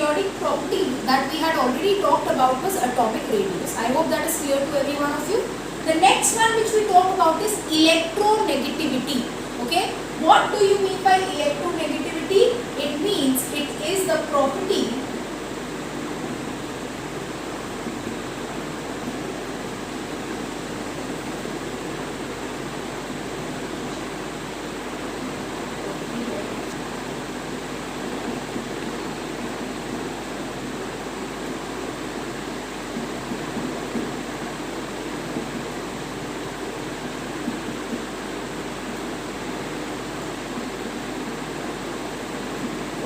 periodic property that we had already talked about was atomic radius. I hope that is clear to every one of you. The next one which we talk about is electronegativity. Okay, what do you mean by electronegativity? It means it is the property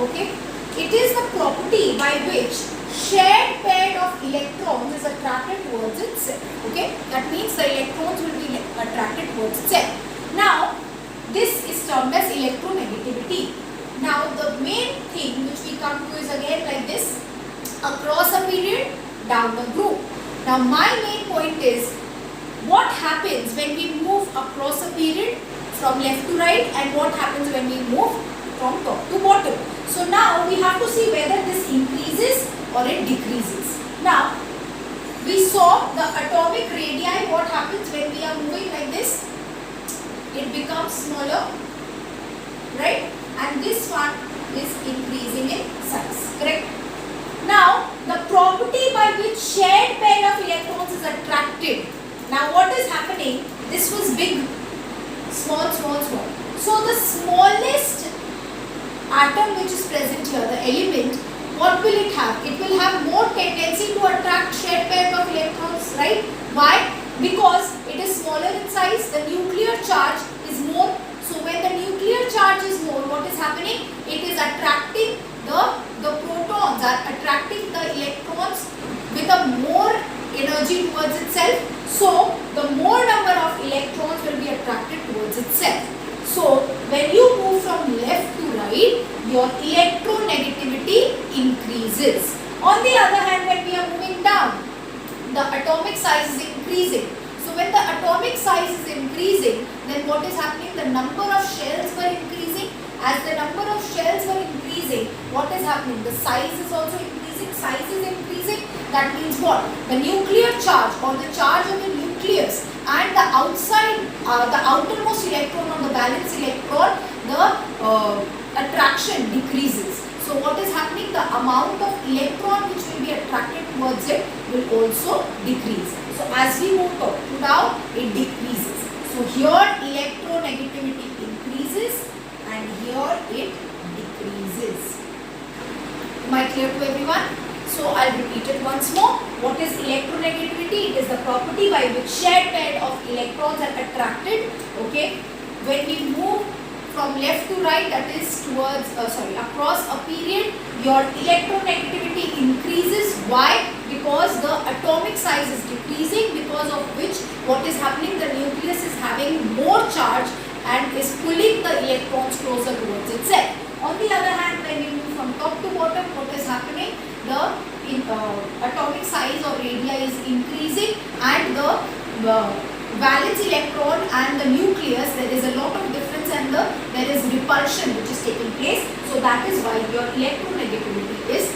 okay, it is the property by which shared pair of electrons is attracted towards itself. Okay, that means the electrons will be attracted towards itself. Now, this is termed as electronegativity. Now, the main thing which we come to is again like this: across a period, down the group. Now, my main point is what happens when we move across a period from left to right, and what happens when we move from top to bottom. So now we have to see whether this increases or it decreases. Now we saw the atomic radii, what happens when we are moving like this? It becomes smaller, right? And this one is increasing in size, correct? Now the property by which shared pair of electrons is attracted. Now what is happening? This was big, small, small, small. So the smallest atom which is present here, the element, what will it have? It will have more tendency to attract shared pair of electrons, right? Why? Because it is smaller in size, the nuclear charge is more. So when the nuclear charge is more, what is happening? It is attracting the protons, are attracting the electrons with a more energy towards itself. So the more number of electrons will be attracted towards itself. So when you move from left to right, your electronegativity increases. On the other hand, when we are moving down, the atomic size is increasing. So when the atomic size is increasing, then what is happening? The number of shells were increasing. As the number of shells were increasing, what is happening? The size is also increasing. Size is increasing. That means what? The nuclear charge or the charge of the nucleus and the outside, the outermost electron on the valence electron, the attraction decreases. So what is happening? The amount of electron which will be attracted towards it will also decrease. So as we move up to down, it decreases. So here electronegativity increases and here it decreases. Am I clear to everyone? So I'll repeat it once more. What is electronegativity? It is the property by which shared pair of electrons are attracted. Okay, when we move from left to right, that is towards across a period, your electronegativity increases. Why? Because the atomic size is decreasing, because of which what is happening? The nucleus is having more charge and is pulling the electrons closer towards itself. On the other hand, when we move from top to bottom, what is happening? The atomic size or radii is increasing and the valence electron and the nucleus, there is a lot of difference and there is repulsion which is taking place. So that is why your electronegativity is